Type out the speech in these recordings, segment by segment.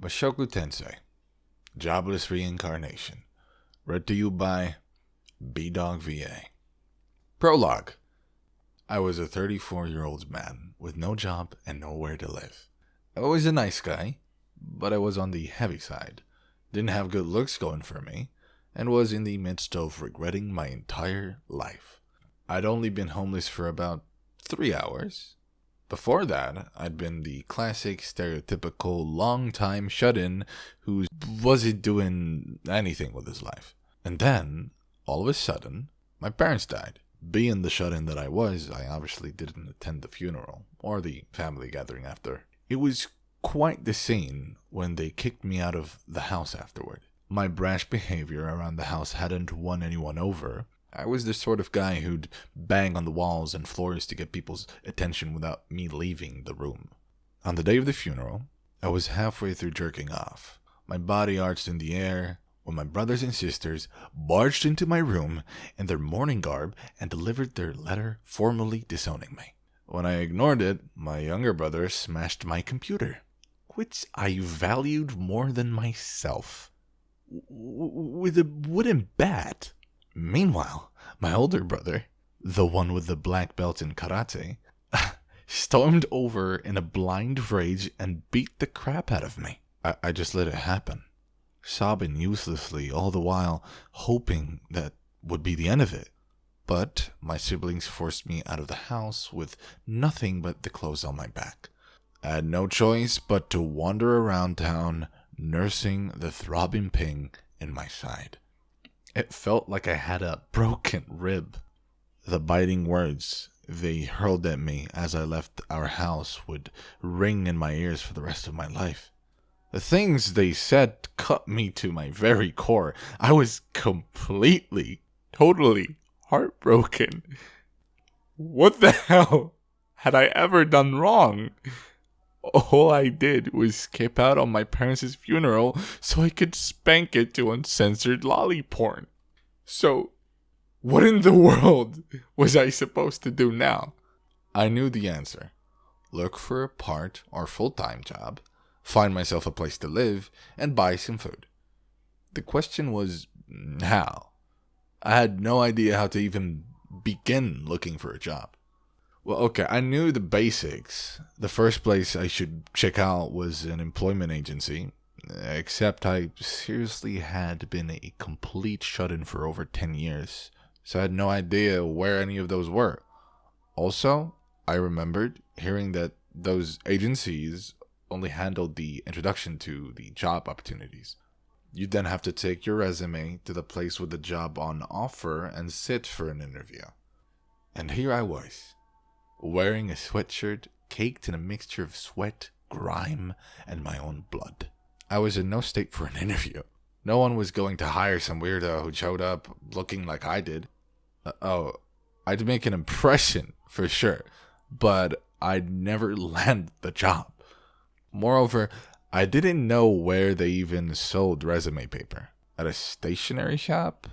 Mushoku Tensei, Jobless Reincarnation. Read to you by B-Dog VA. Prologue. I was a 34-year-old man with no job and nowhere to live. I was a nice guy, but I was on the heavy side, didn't have good looks going for me, and was in the midst of regretting my entire life. I'd only been homeless for about 3 hours. Before that, I'd been the classic, stereotypical, long-time shut-in who wasn't doing anything with his life. And then, all of a sudden, my parents died. Being the shut-in that I was, I obviously didn't attend the funeral, or the family gathering after. It was quite the scene when they kicked me out of the house afterward. My brash behavior around the house hadn't won anyone over. I was the sort of guy who'd bang on the walls and floors to get people's attention without me leaving the room. On the day of the funeral, I was halfway through jerking off, my body arched in the air, when my brothers and sisters barged into my room in their mourning garb and delivered their letter formally disowning me. When I ignored it, my younger brother smashed my computer, which I valued more than myself, with a wooden bat. Meanwhile, my older brother, the one with the black belt in karate, stormed over in a blind rage and beat the crap out of me. I just let it happen, sobbing uselessly all the while, hoping that would be the end of it. But my siblings forced me out of the house with nothing but the clothes on my back. I had no choice but to wander around town, nursing the throbbing ping in my side. It felt like I had a broken rib. The biting words they hurled at me as I left our house would ring in my ears for the rest of my life. The things they said cut me to my very core. I was completely, totally heartbroken. What the hell had I ever done wrong? All I did was skip out on my parents' funeral so I could spank it to uncensored lolly porn. So, what in the world was I supposed to do now? I knew the answer. Look for a part or full-time job, find myself a place to live, and buy some food. The question was, how? I had no idea how to even begin looking for a job. Well, okay, I knew the basics. The first place I should check out was an employment agency, except I seriously had been a complete shut-in for over 10 years, so I had no idea where any of those were. Also, I remembered hearing that those agencies only handled the introduction to the job opportunities. You'd then have to take your resume to the place with the job on offer and sit for an interview. And here I was, wearing a sweatshirt caked in a mixture of sweat, grime, and my own blood. I was in no state for an interview. No one was going to hire some weirdo who showed up looking like I did. I'd make an impression, for sure, but I'd never land the job. Moreover, I didn't know where they even sold resume paper. At a stationery shop?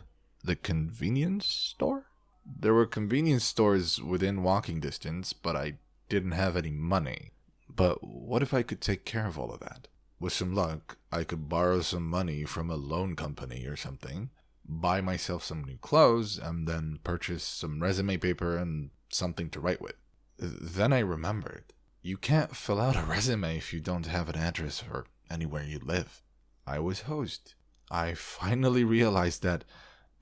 The convenience store? There were convenience stores within walking distance, but I didn't have any money. But what if I could take care of all of that? With some luck, I could borrow some money from a loan company or something, buy myself some new clothes, and then purchase some resume paper and something to write with. Then I remembered, you can't fill out a resume if you don't have an address or anywhere you live. I was hosed. I finally realized that,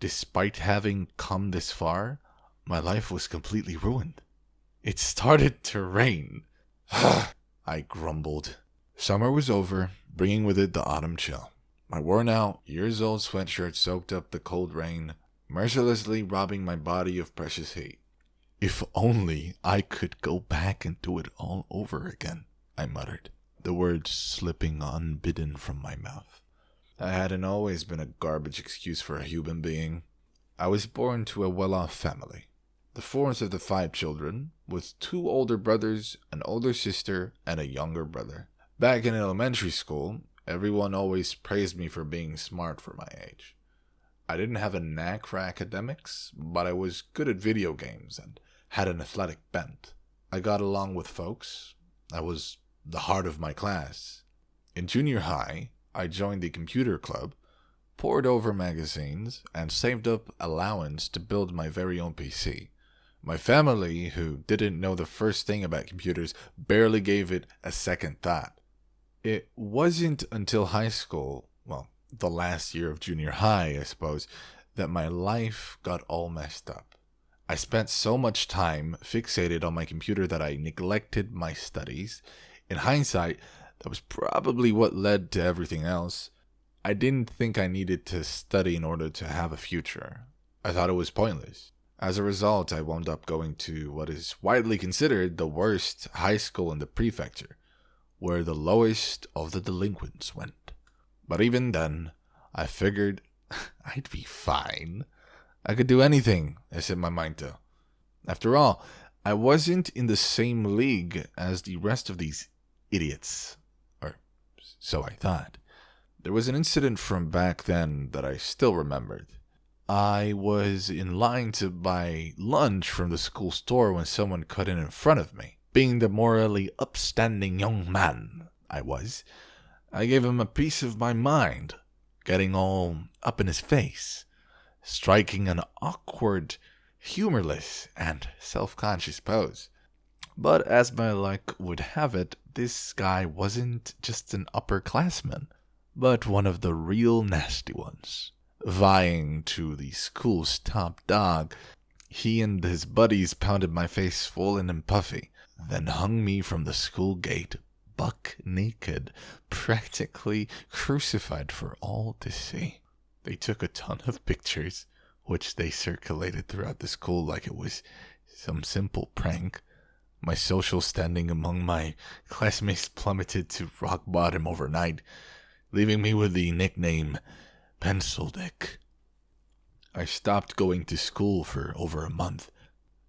despite having come this far, my life was completely ruined. It started to rain. I grumbled. Summer was over, bringing with it the autumn chill. My worn-out, years-old sweatshirt soaked up the cold rain, mercilessly robbing my body of precious heat. If only I could go back and do it all over again, I muttered, the words slipping unbidden from my mouth. I hadn't always been a garbage excuse for a human being. I was born to a well-off family, the fourth of the 5 children, with 2 older brothers, an older sister, and a younger brother. Back in elementary school, everyone always praised me for being smart for my age. I didn't have a knack for academics, but I was good at video games and had an athletic bent. I got along with folks. I was the heart of my class. In junior high, I joined the computer club, pored over magazines, and saved up allowance to build my very own PC. My family, who didn't know the first thing about computers, barely gave it a second thought. It wasn't until high school, well, the last year of junior high, I suppose, that my life got all messed up. I spent so much time fixated on my computer that I neglected my studies. In hindsight, that was probably what led to everything else. I didn't think I needed to study in order to have a future. I thought it was pointless. As a result, I wound up going to what is widely considered the worst high school in the prefecture, where the lowest of the delinquents went. But even then, I figured I'd be fine. I could do anything, I set my mind to. After all, I wasn't in the same league as the rest of these idiots. Or so I thought. There was an incident from back then that I still remembered. I was in line to buy lunch from the school store when someone cut in front of me. Being the morally upstanding young man I was, I gave him a piece of my mind, getting all up in his face, striking an awkward, humorless, and self-conscious pose. But as my luck would have it, this guy wasn't just an upperclassman, but one of the real nasty ones. Vying to the school's top dog, he and his buddies pounded my face swollen and puffy, then hung me from the school gate, buck naked, practically crucified for all to see. They took a ton of pictures, which they circulated throughout the school like it was some simple prank. My social standing among my classmates plummeted to rock bottom overnight, leaving me with the nickname Pencil Dick. I stopped going to school for over a month,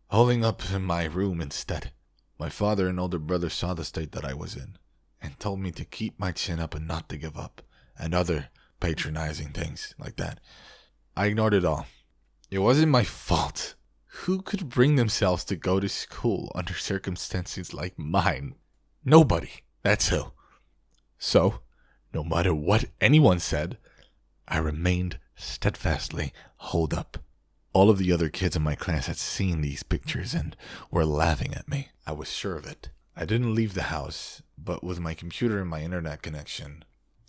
holding up in my room instead. My father and older brother saw the state that I was in, and told me to keep my chin up and not to give up, and other patronizing things like that. I ignored it all. It wasn't my fault. Who could bring themselves to go to school under circumstances like mine? Nobody. That's who. So, no matter what anyone said, I remained steadfastly holed up. All of the other kids in my class had seen these pictures and were laughing at me. I was sure of it. I didn't leave the house, but with my computer and my internet connection,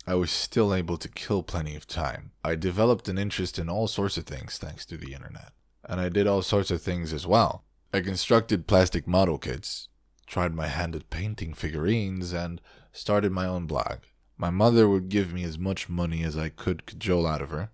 I was still able to kill plenty of time. I developed an interest in all sorts of things thanks to the internet. And I did all sorts of things as well. I constructed plastic model kits, tried my hand at painting figurines, and started my own blog. My mother would give me as much money as I could cajole out of her,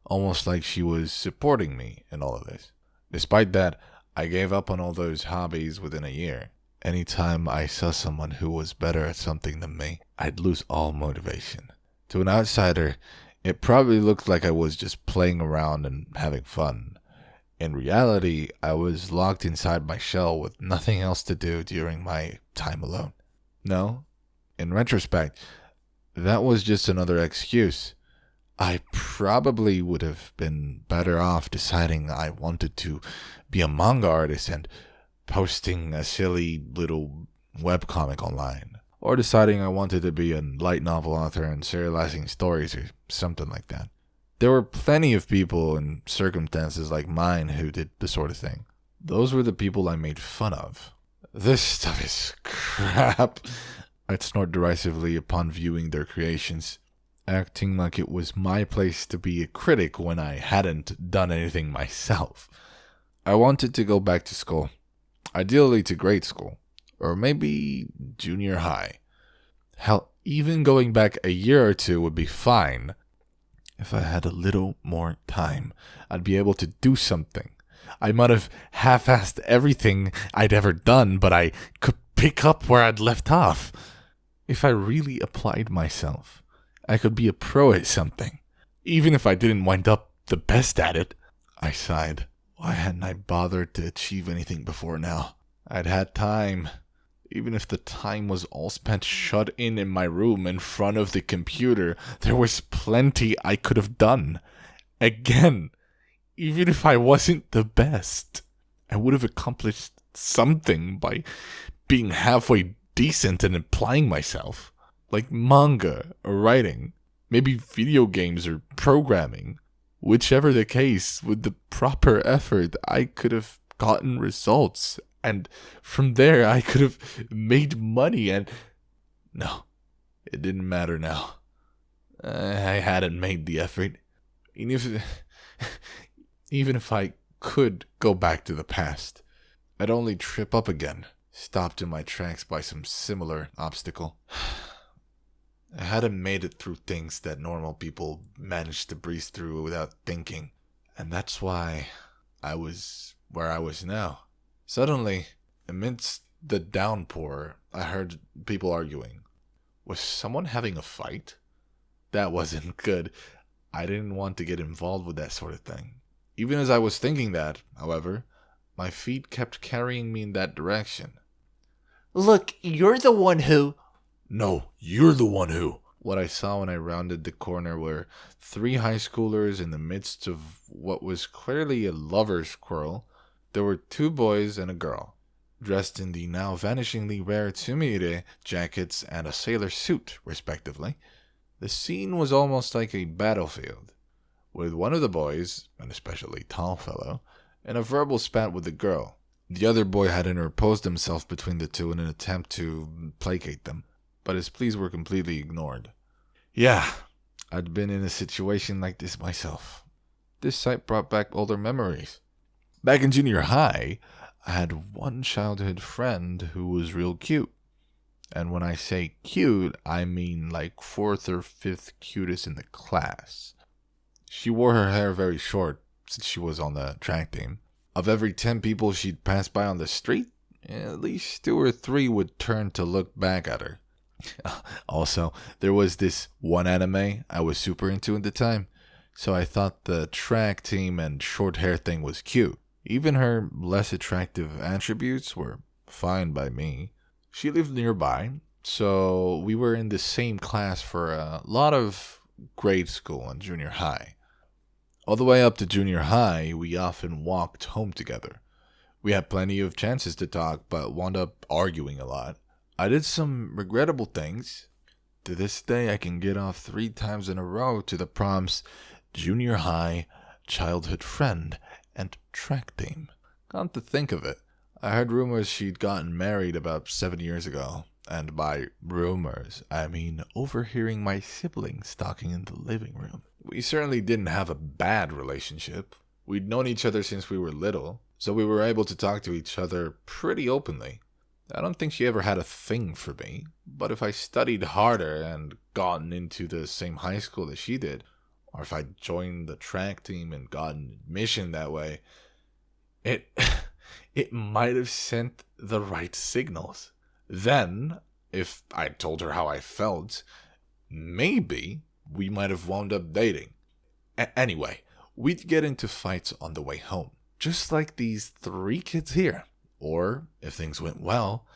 almost like she was supporting me in all of this. Despite that, I gave up on all those hobbies within a year. Anytime I saw someone who was better at something than me, I'd lose all motivation. To an outsider, it probably looked like I was just playing around and having fun. In reality, I was locked inside my shell with nothing else to do during my time alone. No, in retrospect, that was just another excuse. I probably would have been better off deciding I wanted to be a manga artist and posting a silly little webcomic online. Or deciding I wanted to be a light novel author and serializing stories or something like that. There were plenty of people in circumstances like mine who did the sort of thing. Those were the people I made fun of. This stuff is crap. I'd snort derisively upon viewing their creations, acting like it was my place to be a critic when I hadn't done anything myself. I wanted to go back to school, ideally to grade school, or maybe junior high. Hell, even going back a year or two would be fine. If I had a little more time, I'd be able to do something. I might have half-assed everything I'd ever done, but I could pick up where I'd left off. If I really applied myself, I could be a pro at something, even if I didn't wind up the best at it. I sighed. Why hadn't I bothered to achieve anything before now? I'd had time. Even if the time was all spent shut in my room in front of the computer, there was plenty I could have done. Again, even if I wasn't the best, I would have accomplished something by being halfway decent and applying myself. like manga or writing, maybe video games or programming. Whichever the case, with the proper effort, I could have gotten results. And from there, I could have made money. And no, it didn't matter now. I hadn't made the effort. Even if I could go back to the past, I'd only trip up again, stopped in my tracks by some similar obstacle. I hadn't made it through things that normal people manage to breeze through without thinking. And that's why I was where I was now. Suddenly, amidst the downpour, I heard people arguing. Was someone having a fight? That wasn't good. I didn't want to get involved with that sort of thing. Even as I was thinking that, however, my feet kept carrying me in that direction. Look, you're the one who... No, you're the one who... What I saw when I rounded the corner were 3 high schoolers in the midst of what was clearly a lover's quarrel. There were 2 boys and a girl, dressed in the now vanishingly rare tsumire jackets and a sailor suit, respectively. The scene was almost like a battlefield, with one of the boys, an especially tall fellow, in a verbal spat with the girl. The other boy had interposed himself between the two in an attempt to placate them, but his pleas were completely ignored. Yeah, I'd been in a situation like this myself. This sight brought back older memories. Back in junior high, I had one childhood friend who was real cute. And when I say cute, I mean like 4th or 5th cutest in the class. She wore her hair very short since she was on the track team. Of every 10 people she'd pass by on the street, at least 2 or 3 would turn to look back at her. Also, there was this one anime I was super into at the time, so I thought the track team and short hair thing was cute. Even her less attractive attributes were fine by me. She lived nearby, so we were in the same class for a lot of grade school and junior high. All the way up to junior high, we often walked home together. We had plenty of chances to talk, but wound up arguing a lot. I did some regrettable things. To this day, I can get off 3 times in a row to the prompts junior high, childhood friend, and track team. Come to think of it, I heard rumors she'd gotten married about 7 years ago. And by rumors, I mean overhearing my siblings talking in the living room. We certainly didn't have a bad relationship. We'd known each other since we were little, so we were able to talk to each other pretty openly. I don't think she ever had a thing for me, but if I studied harder and gotten into the same high school as she did, or if I joined the track team and gotten admission that way, it might have sent the right signals. Then, if I told her how I felt, maybe we might have wound up dating. Anyway, we'd get into fights on the way home, just like these 3 kids here. Or, if things went well,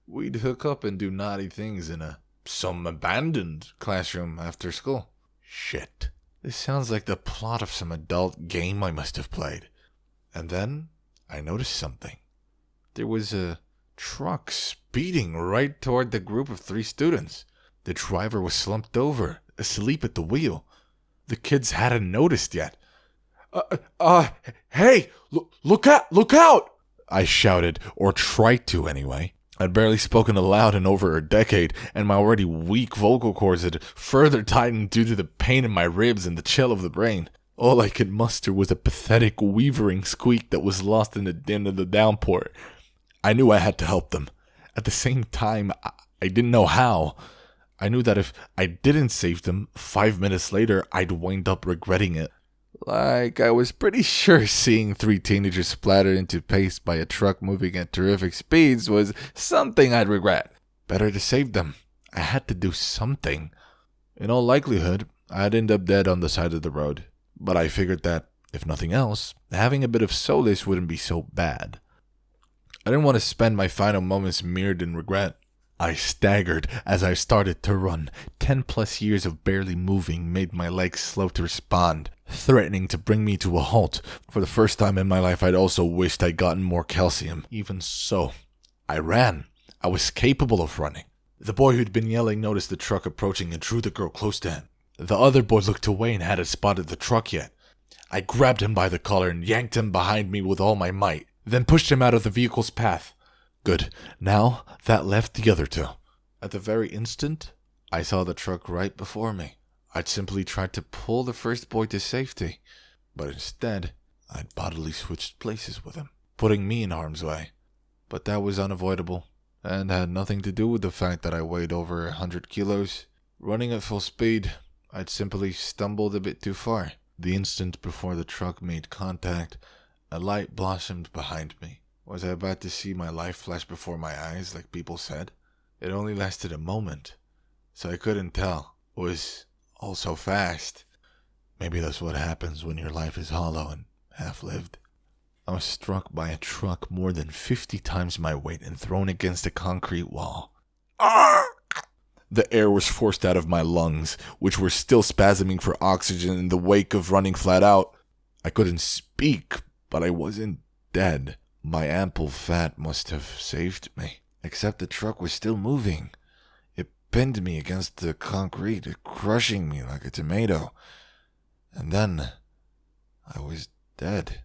we'd hook up and do naughty things in some abandoned classroom after school. Shit. This sounds like the plot of some adult game I must have played. And then, I noticed something. There was a truck speeding right toward the group of 3 students. The driver was slumped over, asleep at the wheel. The kids hadn't noticed yet. Hey, look out! I shouted, or tried to anyway. I'd barely spoken aloud in over a decade, and my already weak vocal cords had further tightened due to the pain in my ribs and the chill of the brain. All I could muster was a pathetic, weavering squeak that was lost in the din of the downpour. I knew I had to help them. At the same time, I didn't know how. I knew that if I didn't save them, 5 minutes later, I'd wind up regretting it. Like, I was pretty sure seeing 3 teenagers splattered into paste by a truck moving at terrific speeds was something I'd regret. Better to save them. I had to do something. In all likelihood, I'd end up dead on the side of the road. But I figured that, if nothing else, having a bit of solace wouldn't be so bad. I didn't want to spend my final moments mirrored in regret. I staggered as I started to run. 10+ years of barely moving made my legs slow to respond, threatening to bring me to a halt. For the first time in my life, I'd also wished I'd gotten more calcium. Even so, I ran. I was capable of running. The boy who'd been yelling noticed the truck approaching and drew the girl close to him. The other boy looked away and hadn't spotted the truck yet. I grabbed him by the collar and yanked him behind me with all my might, then pushed him out of the vehicle's path. Good. Now that left the other two. At the very instant, I saw the truck right before me. I'd simply tried to pull the first boy to safety, but instead, I'd bodily switched places with him, putting me in harm's way. But that was unavoidable, and had nothing to do with the fact that I weighed over 100 kilos. Running at full speed, I'd simply stumbled a bit too far. The instant before the truck made contact, a light blossomed behind me. Was I about to see my life flash before my eyes, like people said? It only lasted a moment, so I couldn't tell. It was all so fast. Maybe that's what happens when your life is hollow and half-lived. I was struck by a truck more than 50 times my weight and thrown against a concrete wall. The air was forced out of my lungs, which were still spasming for oxygen in the wake of running flat out. I couldn't speak, but I wasn't dead. My ample fat must have saved me. Except the truck was still moving. It pinned me against the concrete, crushing me like a tomato. And then I was dead.